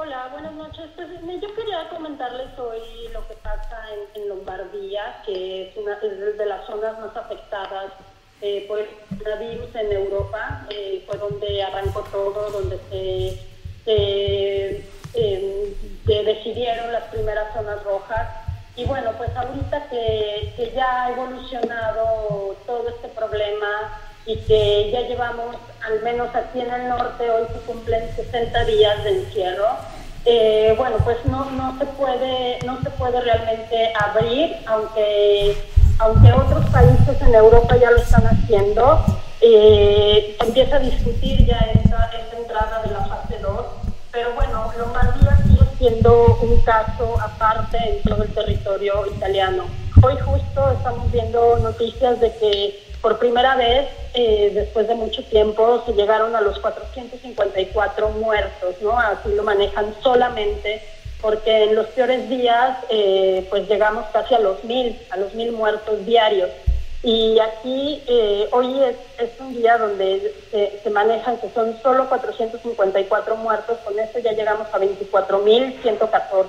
Hola, buenas noches. Pues yo quería comentarles hoy lo que pasa en Lombardía, que es de las zonas más afectadas por el coronavirus en Europa. Fue donde arrancó todo, donde se decidieron las primeras zonas rojas. Y bueno, pues ahorita que ya ha evolucionado todo este problema y que ya llevamos, al menos aquí en el norte, hoy se cumplen 60 días de encierro. Bueno, pues no se puede realmente abrir, aunque otros países en Europa ya lo están haciendo. Empieza a discutir ya esta entrada de la fase 2, pero bueno, Lombardía sigue siendo un caso aparte en todo el territorio italiano. Hoy justo estamos viendo noticias de que por primera vez, después de mucho tiempo, se llegaron a los 454 muertos, ¿no? Así lo manejan solamente, porque en los peores días, pues llegamos casi a los 1000 muertos diarios. Y aquí, hoy es un día donde se manejan que son solo 454 muertos, con esto ya llegamos a 24.114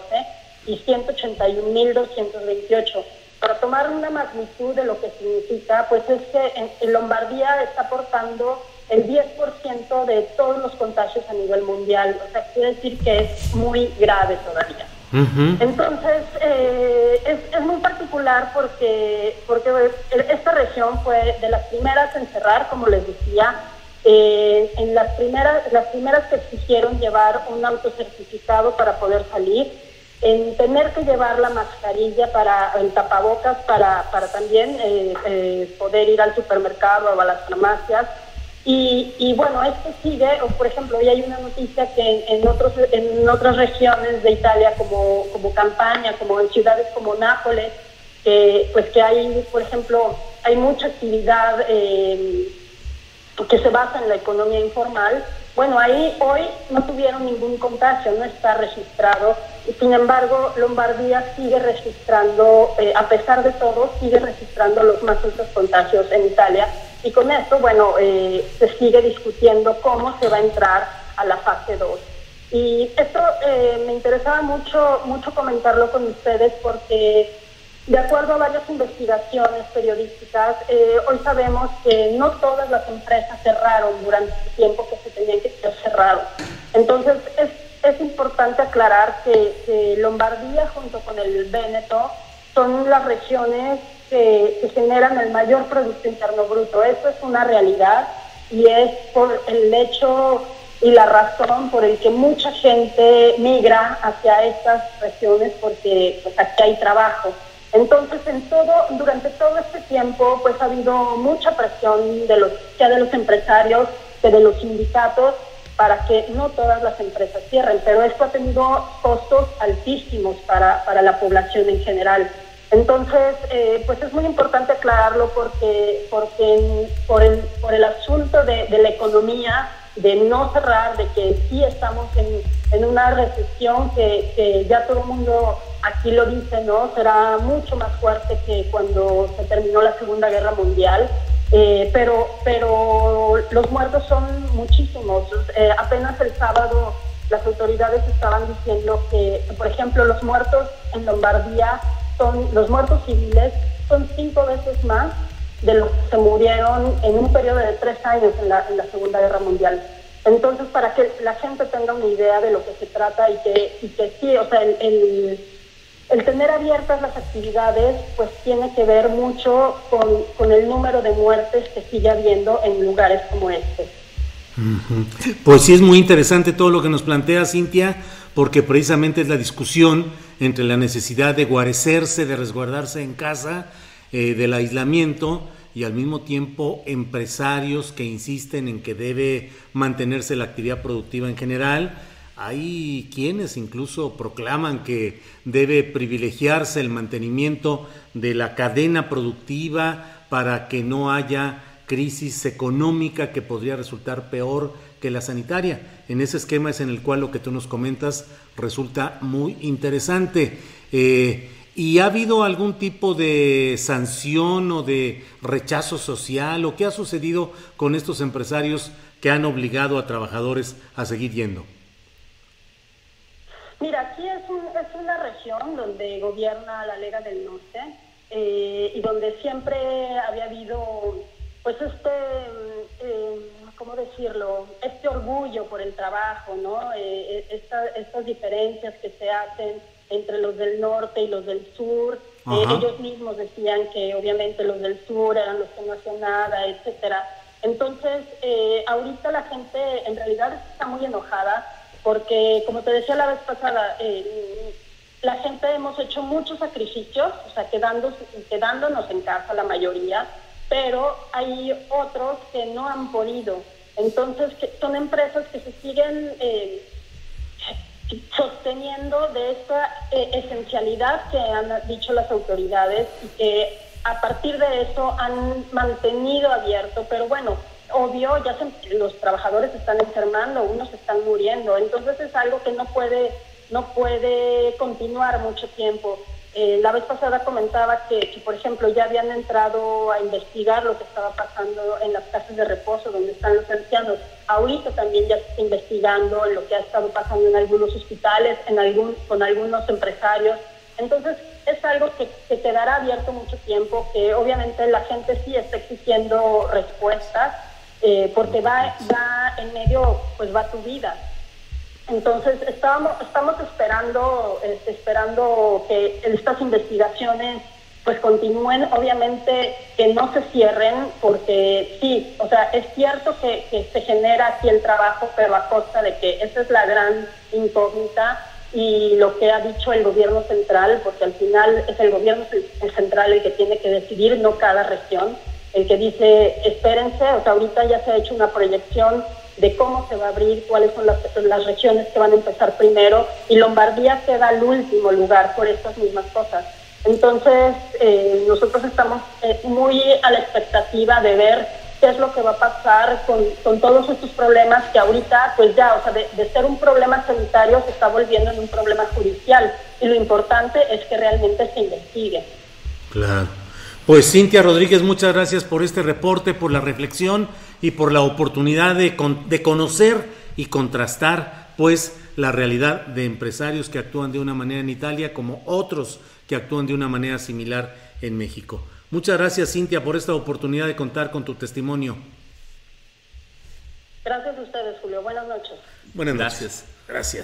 y 181.228. Para tomar una magnitud de lo que significa, pues es que en Lombardía está aportando el 10% de todos los contagios a nivel mundial. O sea, quiere decir que es muy grave todavía. Uh-huh. Entonces, es muy particular porque esta región fue de las primeras en cerrar, como les decía. En las primeras que exigieron llevar un autocertificado para poder salir, en tener que llevar la mascarilla el tapabocas para también poder ir al supermercado o a las farmacias. Y bueno, esto sigue, o por ejemplo, hoy hay una noticia que en otras regiones de Italia, como Campania, como en ciudades como Nápoles, que hay, por ejemplo, hay mucha actividad que se basa en la economía informal. Bueno, ahí hoy no tuvieron ningún contagio, no está registrado. Y sin embargo, Lombardía sigue registrando, a pesar de todo, sigue registrando los más altos contagios en Italia. Y con esto, bueno, se sigue discutiendo cómo se va a entrar a la fase 2. Y esto me interesaba mucho comentarlo con ustedes porque, de acuerdo a varias investigaciones periodísticas, hoy sabemos que no todas las empresas cerraron durante el tiempo que se tenían que cerrar. Entonces, es importante aclarar que Lombardía junto con el Véneto son las regiones que generan el mayor Producto Interno Bruto. Eso es una realidad y es por el hecho y la razón por el que mucha gente migra hacia estas regiones, porque pues, aquí hay trabajo. Entonces, durante todo este tiempo, pues ha habido mucha presión de los empresarios, que de los sindicatos, para que no todas las empresas cierren, pero esto ha tenido costos altísimos para la población en general. Entonces, pues es muy importante aclararlo porque por el asunto de la economía, de no cerrar, de que sí estamos en una recesión que ya todo el mundo aquí lo dice, ¿no? Será mucho más fuerte que cuando se terminó la Segunda Guerra Mundial, pero los muertos son muchísimos. Apenas el sábado las autoridades estaban diciendo que, por ejemplo, los muertos en Lombardía, los muertos civiles, son 5 veces más de los que se murieron en un periodo de 3 años en la Segunda Guerra Mundial. Entonces, para que la gente tenga una idea de lo que se trata y que sí, o sea, el tener abiertas las actividades, pues tiene que ver mucho con el número de muertes que sigue habiendo en lugares como este. Uh-huh. Pues sí, es muy interesante todo lo que nos plantea Cintia, porque precisamente es la discusión entre la necesidad de guarecerse, de resguardarse en casa, del aislamiento, y al mismo tiempo empresarios que insisten en que debe mantenerse la actividad productiva en general. Hay quienes incluso proclaman que debe privilegiarse el mantenimiento de la cadena productiva para que no haya crisis económica que podría resultar peor que la sanitaria. En ese esquema es en el cual lo que tú nos comentas resulta muy interesante. ¿Y ha habido algún tipo de sanción o de rechazo social o qué ha sucedido con estos empresarios que han obligado a trabajadores a seguir yendo? Mira, aquí es una región donde gobierna la Lega del Norte, y donde siempre había habido, pues ¿cómo decirlo? Este orgullo por el trabajo, ¿no? Estas diferencias que se hacen entre los del norte y los del sur. Ellos mismos decían que obviamente los del sur eran los que no hacían nada, etcétera. Entonces, ahorita la gente en realidad está muy enojada porque, como te decía la vez pasada, la gente hemos hecho muchos sacrificios, o sea, quedándonos en casa la mayoría, pero hay otros que no han podido. Entonces, son empresas que se siguen sosteniendo de esta esencialidad que han dicho las autoridades y que a partir de eso han mantenido abierto, pero bueno, obvio, los trabajadores se están enfermando, unos se están muriendo, entonces es algo que no puede continuar mucho tiempo. La vez pasada comentaba que, por ejemplo, ya habían entrado a investigar lo que estaba pasando en las casas de reposo donde están los ancianos. Ahorita también ya se está investigando lo que ha estado pasando en algunos hospitales, con algunos empresarios. Entonces, es algo que quedará abierto mucho tiempo, que obviamente la gente sí está exigiendo respuestas, porque va en medio, pues va tu vida. Entonces, estamos esperando que estas investigaciones pues continúen, obviamente que no se cierren, porque sí, o sea, es cierto que se genera aquí el trabajo, pero a costa de que esa es la gran incógnita y lo que ha dicho el gobierno central, porque al final es el gobierno central el que tiene que decidir, no cada región, el que dice, espérense, o sea, ahorita ya se ha hecho una proyección de cómo se va a abrir, cuáles son las regiones que van a empezar primero, y Lombardía queda al último lugar por estas mismas cosas. Entonces, nosotros estamos muy a la expectativa de ver qué es lo que va a pasar con todos estos problemas que ahorita, pues ya, o sea, de ser un problema sanitario se está volviendo en un problema judicial, y lo importante es que realmente se investigue. Claro. Pues Cintia Rodríguez, muchas gracias por este reporte, por la reflexión y por la oportunidad de conocer y contrastar pues la realidad de empresarios que actúan de una manera en Italia como otros que actúan de una manera similar en México. Muchas gracias, Cintia, por esta oportunidad de contar con tu testimonio. Gracias a ustedes, Julio. Buenas noches. Buenas noches. Gracias.